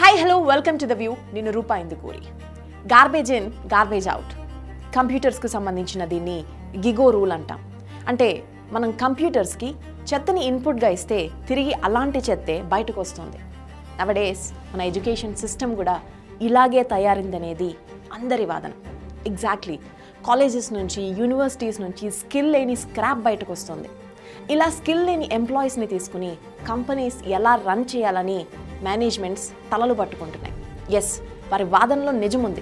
Hi hello welcome to the view. నేను Roopa Indukuri. Garbage in garbage out, కంప్యూటర్స్కి సంబంధించిన దీన్ని గిగో రూల్ అంటాం. అంటే మనం కంప్యూటర్స్కి చెత్తని ఇన్పుట్గా ఇస్తే తిరిగి అలాంటి చెత్తే బయటకు వస్తుంది. నవడేస్ మన ఎడ్యుకేషన్ సిస్టమ్ కూడా ఇలాగే తయారైందనేది అందరి వాదన. ఎగ్జాక్ట్లీ కాలేజెస్ నుంచి యూనివర్సిటీస్ నుంచి స్కిల్ లేని స్క్రాప్ బయటకు వస్తుంది. ఇలా స్కిల్ లేని ఎంప్లాయీస్ని తీసుకుని కంపెనీస్ ఎలా రన్ చేయాలని మేనేజ్మెంట్స్ తలలు పట్టుకుంటున్నాయి. ఎస్, వారి వాదనలో నిజముంది.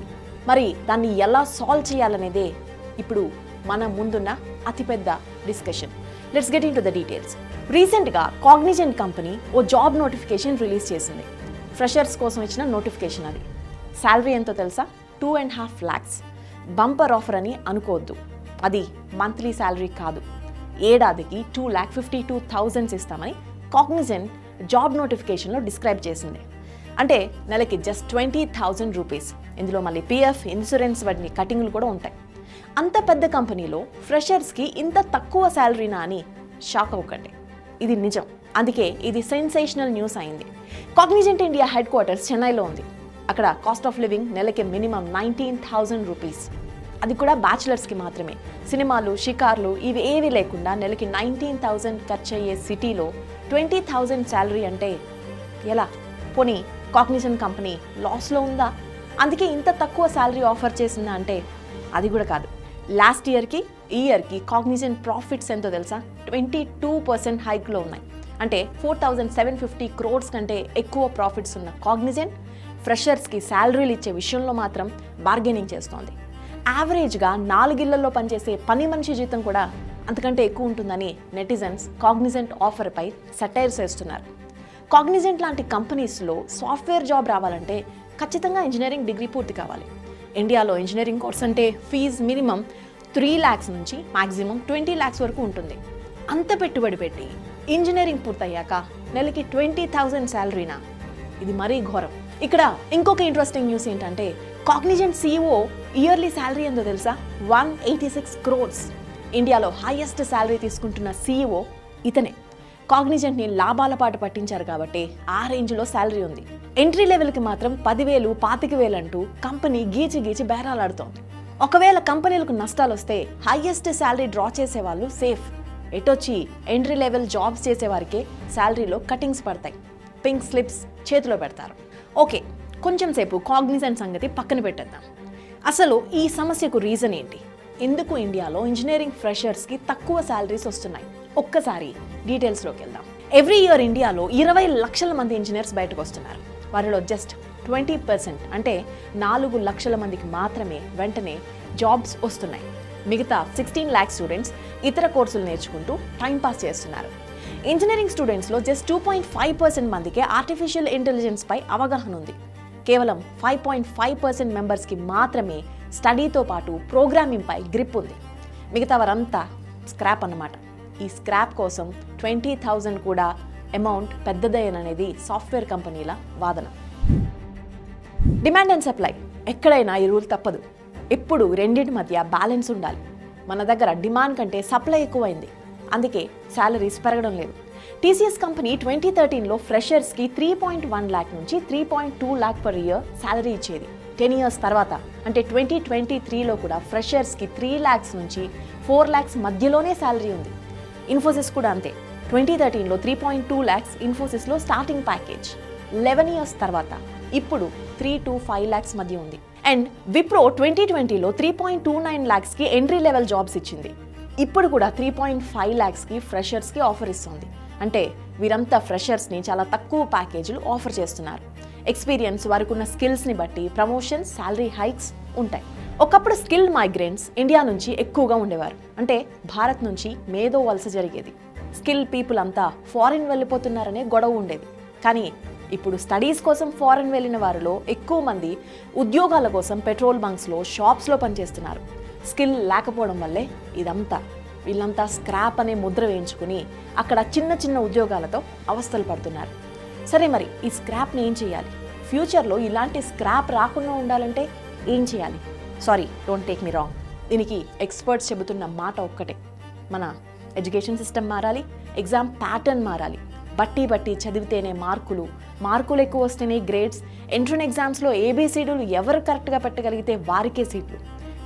మరి దాన్ని ఎలా సాల్వ్ చేయాలనేదే ఇప్పుడు మన ముందున్న అతిపెద్ద discussion. Let's get in to the details. రీసెంట్గా కాగ్నిజెంట్ కంపెనీ ఓ జాబ్ నోటిఫికేషన్ రిలీజ్ చేసింది. ఫ్రెషర్స్ కోసం ఇచ్చిన నోటిఫికేషన్ అది. శాలరీ ఎంతో తెలుసా? 2.5 lakhs. బంపర్ ఆఫర్ అని అనుకోవద్దు. అది మంత్లీ శాలరీ కాదు, ఏడాదికి 2,52,000 ఇస్తామని కాగ్నిజెంట్ జాబ్ నోటిఫికేషన్లో డిస్క్రైబ్ చేసింది. అంటే నెలకి జస్ట్ 20,000 రూపీస్. ఇందులో మళ్ళీ పిఎఫ్, ఇన్సూరెన్స్ వంటి కటింగ్లు కూడా ఉంటాయి. అంత పెద్ద కంపెనీలో ఫ్రెషర్స్కి ఇంత తక్కువ శాలరీనా అని షాక్ అవ్వకండి, ఇది నిజం. అందుకే ఇది సెన్సేషనల్ న్యూస్ అయింది. కాగ్నిజెంట్ ఇండియా హెడ్ క్వార్టర్స్ చెన్నైలో ఉంది. అక్కడ కాస్ట్ ఆఫ్ లివింగ్ నెలకి మినిమం 19,000 రూపీస్. అది కూడా బ్యాచిలర్స్కి మాత్రమే. సినిమాలు, షికార్లు ఇవి ఏవి లేకుండా నెలకి 19,000 ఖర్చు అయ్యే సిటీలో 20,000 శాలరీ అంటే ఎలా? పోనీ కాగ్నిజెంట్ కంపెనీ లాస్లో ఉందా? అందుకే ఇంత తక్కువ శాలరీ ఆఫర్ చేసిందా అంటే అది కూడా కాదు. లాస్ట్ ఇయర్కి ఈ ఇయర్కి కాగ్నిజెంట్ ప్రాఫిట్స్ ఎంతో తెలుసా? 22% హైక్లో ఉన్నాయి. అంటే 4,750 crores కంటే ఎక్కువ ప్రాఫిట్స్ ఉన్న కాగ్నిజెంట్ ఫ్రెషర్స్కి శాలరీలు ఇచ్చే విషయంలో మాత్రం బార్గెనింగ్ చేస్తోంది. యావరేజ్గా 4 ఇళ్లలో పనిచేసే పని మనిషి జీతం కూడా అంతకంటే ఎక్కువ ఉంటుందని నెటిజన్స్ కాగ్నిజెంట్ ఆఫర్పై సటైర్స్ వేస్తున్నారు. కాగ్నిజెంట్ లాంటి కంపెనీస్లో సాఫ్ట్వేర్ జాబ్ రావాలంటే ఖచ్చితంగా ఇంజనీరింగ్ డిగ్రీ పూర్తి కావాలి. ఇండియాలో ఇంజనీరింగ్ కోర్స్ అంటే ఫీజు మినిమం 3 lakhs నుంచి మ్యాక్సిమం 20 lakhs వరకు ఉంటుంది. అంత పెట్టుబడి పెట్టి ఇంజనీరింగ్ పూర్తయ్యాక నెలకి 20,000 శాలరీనా? ఇది మరీ ఘోరం. ఇక్కడ ఇంకొక ఇంట్రెస్టింగ్ న్యూస్ ఏంటంటే కాగ్నిజెంట్ CEO ఇయర్లీ శాలరీ ఎంతో తెలుసా? 186 crores. ఇండియాలో హైయెస్ట్ శాలరీ తీసుకుంటున్న CEO ఇతనే. కాగ్నిజెంట్ని లాభాల పాట పట్టించారు కాబట్టి ఆ రేంజ్లో శాలరీ ఉంది. ఎంట్రీ లెవెల్కి మాత్రం 10,000, 25,000 అంటూ కంపెనీ గీచి బేరాలాడుతోంది. ఒకవేళ కంపెనీలకు నష్టాలు వస్తే హైయెస్ట్ శాలరీ డ్రా చేసే వాళ్ళు సేఫ్. ఎటొచ్చి ఎంట్రీ లెవెల్ జాబ్స్ చేసేవారికే శాలరీలో కటింగ్స్ పడతాయి. పింక్ స్లిప్స్ చేతిలో పెడతారు. ఓకే, కొంచెం సేపు కాగ్నిజెంట్ సంగతి పక్కన పెట్టేద్దాం. అసలు ఈ సమస్యకు రీజన్ ఏంటి? ఎందుకు ఇండియాలో ఇంజనీరింగ్ ఫ్రెషర్స్కి తక్కువ శాలరీస్ వస్తున్నాయి? ఒక్కసారి డీటెయిల్స్లోకి వెళ్దాం. ఎవ్రీ ఇయర్ ఇండియాలో 20 లక్షల మంది ఇంజనీర్స్ బయటకు వస్తున్నారు. వారిలో జస్ట్ 20% అంటే 4 లక్షల మందికి మాత్రమే వెంటనే జాబ్స్ వస్తున్నాయి. మిగతా 16 lakhs స్టూడెంట్స్ ఇతర కోర్సులు నేర్చుకుంటూ టైంపాస్ చేస్తున్నారు. ఇంజనీరింగ్ స్టూడెంట్స్లో జస్ట్ 2.5% మందికే ఆర్టిఫిషియల్ ఇంటెలిజెన్స్ పై అవగాహన ఉంది. కేవలం 5.5% మెంబర్స్కి మాత్రమే స్టడీతో పాటు ప్రోగ్రామింగ్ పై గ్రిప్ ఉంది. మిగతా వారంతా స్క్రాప్ అన్నమాట. ఈ స్క్రాప్ కోసం 20,000 కూడా అమౌంట్ పెద్దదయ్యననేది సాఫ్ట్వేర్ కంపెనీల వాదన. డిమాండ్ అండ్ సప్లై, ఎక్కడైనా ఈ రూల్ తప్పదు. ఎప్పుడు రెండింటి మధ్య బ్యాలెన్స్ ఉండాలి. మన దగ్గర డిమాండ్ కంటే సప్లై ఎక్కువైంది, అందుకే శాలరీస్ పెరగడం లేదు. టీసీఎస్ కంపెనీ 2013లో ఫ్రెషర్స్కి 3.1 lakh నుంచి 3.2 lakh per year శాలరీ ఇచ్చేది. 10 years తర్వాత అంటే 2023లో కూడా ఫ్రెషర్స్కి 3 lakhs నుంచి 4 lakhs మధ్యలోనే శాలరీ ఉంది. ఇన్ఫోసిస్ కూడా అంతే. 2013లో 3.2 lakhs ఇన్ఫోసిస్లో స్టార్టింగ్ ప్యాకేజ్. 11 years తర్వాత ఇప్పుడు 3 to 5 lakhs మధ్య ఉంది. అండ్ విప్రో 2020లో 3.29 lakhsకి ఎంట్రీ లెవెల్ జాబ్స్ ఇచ్చింది. ఇప్పుడు కూడా 3.5 lakhsకి ఫ్రెషర్స్కి ఆఫర్ ఇస్తుంది. అంటే వీరంతా ఫ్రెషర్స్ని చాలా తక్కువ ప్యాకేజీలు ఆఫర్ చేస్తున్నారు. ఎక్స్పీరియన్స్, వారికి ఉన్న స్కిల్స్ని బట్టి ప్రమోషన్స్, శాలరీ హైక్స్ ఉంటాయి. ఒకప్పుడు స్కిల్ మైగ్రెంట్స్ ఇండియా నుంచి ఎక్కువగా ఉండేవారు. అంటే భారత్ నుంచి మేధో వలస జరిగేది. స్కిల్ పీపుల్ అంతా ఫారిన్ వెళ్ళిపోతున్నారనే గొడవ ఉండేది. కానీ ఇప్పుడు స్టడీస్ కోసం ఫారిన్ వెళ్ళిన వారిలో ఎక్కువ మంది ఉద్యోగాల కోసం పెట్రోల్ బంక్స్లో, షాప్స్లో పనిచేస్తున్నారు. స్కిల్ లేకపోవడం వల్లే ఇదంతా. వీళ్ళంతా స్క్రాప్ అనే ముద్ర వేయించుకుని అక్కడ చిన్న ఉద్యోగాలతో అవస్థలు పడుతున్నారు. సరే, మరి ఈ స్క్రాప్ని ఏం చేయాలి? ఫ్యూచర్లో ఇలాంటి స్క్రాప్ రాకుండా ఉండాలంటే ఏం చేయాలి? Sorry, don't take me wrong. దీనికి ఎక్స్పర్ట్స్ చెబుతున్న మాట ఒక్కటే, మన ఎడ్యుకేషన్ సిస్టమ్ మారాలి, ఎగ్జామ్ ప్యాటర్న్ మారాలి, బట్టి చదివితేనే మార్కులు ఎక్కువ వస్తేనే గ్రేడ్స్, ఎంట్రన్ ఎగ్జామ్స్లో ఏబీసీడీలు ఎవరు కరెక్ట్గా పెట్టగలిగితే వారికే సీట్లు.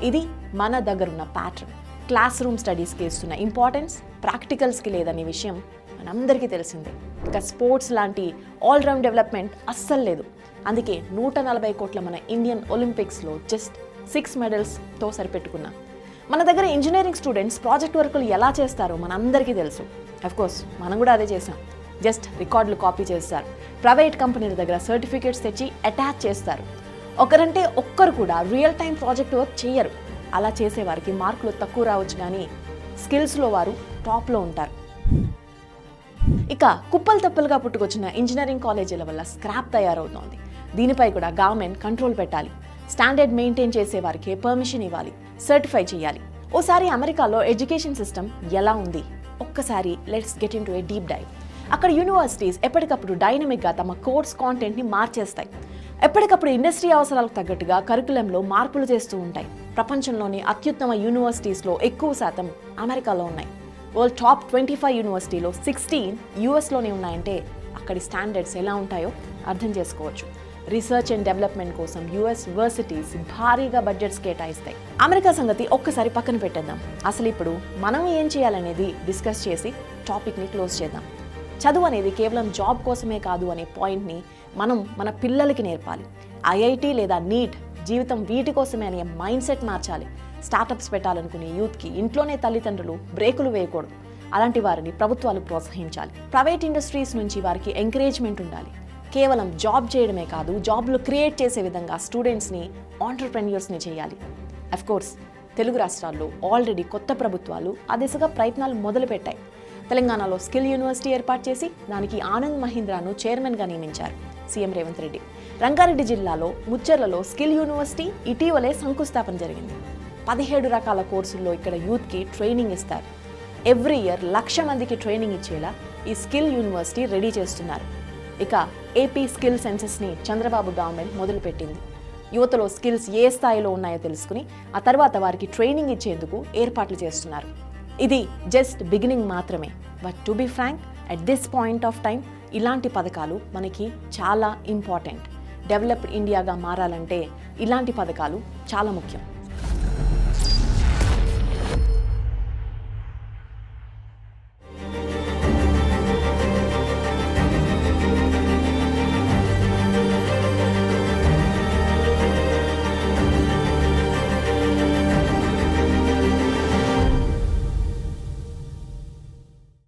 ఇది మన దగ్గరున్న ప్యాటర్న్. క్లాస్ రూమ్ స్టడీస్కి ఇస్తున్న ఇంపార్టెన్స్ ప్రాక్టికల్స్కి లేదనే విషయం మనందరికీ తెలిసిందే. ఇక స్పోర్ట్స్ లాంటి ఆల్రౌండ్ డెవలప్మెంట్ అస్సలు లేదు. అందుకే 140 కోట్ల మన ఇండియన్ ఒలింపిక్స్లో జస్ట్ 6 మెడల్స్తో సరిపెట్టుకున్నాం. మన దగ్గర ఇంజనీరింగ్ స్టూడెంట్స్ ప్రాజెక్ట్ వర్కులు ఎలా చేస్తారో మనందరికీ తెలుసు. అఫ్కోర్స్ మనం కూడా అదే చేసాం. జస్ట్ రికార్డులు కాపీ చేస్తారు, ప్రైవేట్ కంపెనీల దగ్గర సర్టిఫికేట్స్ తెచ్చి అటాచ్ చేస్తారు. ఒకరంటే ఒక్కరు కూడా రియల్ టైం ప్రాజెక్ట్ వర్క్ చేయరు. అలా చేసేవారికి మార్కులు తక్కువ రావచ్చు, కానీ స్కిల్స్లో వారు టాప్లో ఉంటారు. ఇక కుప్పలు తప్పలుగా పుట్టుకొచ్చిన ఇంజనీరింగ్ కాలేజీల వల్ల స్క్రాప్ తయారవుతోంది. దీనిపై కూడా గవర్నమెంట్ కంట్రోల్ పెట్టాలి. స్టాండర్డ్ మెయింటైన్ చేసే వారికి పర్మిషన్ ఇవ్వాలి, సర్టిఫై చేయాలి. ఓసారి అమెరికాలో ఎడ్యుకేషన్ సిస్టమ్ ఎలా ఉంది ఒక్కసారి let's get into a deep dive. అక్కడ యూనివర్సిటీస్ ఎప్పటికప్పుడు డైనమిక్గా తమ కోర్స్ కాంటెంట్ని మార్చేస్తాయి. ఎప్పటికప్పుడు ఇండస్ట్రీ అవసరాలకు తగ్గట్టుగా కరికులంలో మార్పులు చేస్తూ ఉంటాయి. ప్రపంచంలోని అత్యుత్తమ యూనివర్సిటీస్లో ఎక్కువ శాతం అమెరికాలో ఉన్నాయి. వరల్డ్ టాప్ 25 యూనివర్సిటీలో 16 యూఎస్లోనే ఉన్నాయంటే అక్కడి స్టాండర్డ్స్ ఎలా ఉంటాయో అర్థం చేసుకోవచ్చు. రీసెర్చ్ అండ్ డెవలప్మెంట్ కోసం యూఎస్ యూనివర్సిటీస్ భారీగా బడ్జెట్స్ కేటాయిస్తాయి. అమెరికా సంగతి ఒక్కసారి పక్కన పెట్టేద్దాం. అసలు ఇప్పుడు మనం ఏం చేయాలనేది డిస్కస్ చేసి టాపిక్ని క్లోజ్ చేద్దాం. చదువు అనేది కేవలం జాబ్ కోసమే కాదు అనే పాయింట్ని మనం మన పిల్లలకి నేర్పాలి. ఐఐటి లేదా నీట్ జీవితం వీటి కోసమే అనే మైండ్ సెట్ మార్చాలి. స్టార్టప్స్ పెట్టాలనుకునే యూత్కి ఇంట్లోనే తల్లిదండ్రులు బ్రేకులు వేయకూడదు. అలాంటి వారిని ప్రభుత్వాలు ప్రోత్సహించాలి. ప్రైవేట్ ఇండస్ట్రీస్ నుంచి వారికి ఎంకరేజ్మెంట్ ఉండాలి. కేవలం జాబ్ చేయడమే కాదు, జాబ్లు క్రియేట్ చేసే విధంగా స్టూడెంట్స్ని ఆంటర్ప్రెన్యూర్స్ని చేయాలి. అఫ్కోర్స్ తెలుగు రాష్ట్రాల్లో ఆల్రెడీ కొత్త ప్రభుత్వాలు ఆ దిశగా ప్రయత్నాలు మొదలుపెట్టాయి. తెలంగాణలో స్కిల్ యూనివర్సిటీ ఏర్పాటు చేసి దానికి ఆనంద్ మహీంద్రాను చైర్మన్గా నియమించారు సీఎం రేవంత్ రెడ్డి. రంగారెడ్డి జిల్లాలో ముచ్చర్లలో స్కిల్ యూనివర్సిటీ ఇటీవలే శంకుస్థాపన జరిగింది. 17 రకాల కోర్సుల్లో ఇక్కడ యూత్కి ట్రైనింగ్ ఇస్తారు. ఎవ్రీ ఇయర్ 1,00,000 మందికి ట్రైనింగ్ ఇచ్చేలా ఈ స్కిల్ యూనివర్సిటీ రెడీ చేస్తున్నారు. ఇక ఏపీ స్కిల్ సెన్సెస్ని చంద్రబాబు గవర్నమెంట్ మొదలుపెట్టింది. యువతలో స్కిల్స్ ఏ స్థాయిలో ఉన్నాయో తెలుసుకుని ఆ తర్వాత వారికి ట్రైనింగ్ ఇచ్చేందుకు ఏర్పాట్లు చేస్తున్నారు. ఇది జస్ట్ బిగినింగ్ మాత్రమే. But to be frank, at this point of time ఇలాంటి పథకాలు మనకి చాలా ఇంపార్టెంట్. డెవలప్డ్ ఇండియాగా మారాలంటే ఇలాంటి పథకాలు చాలా ముఖ్యం.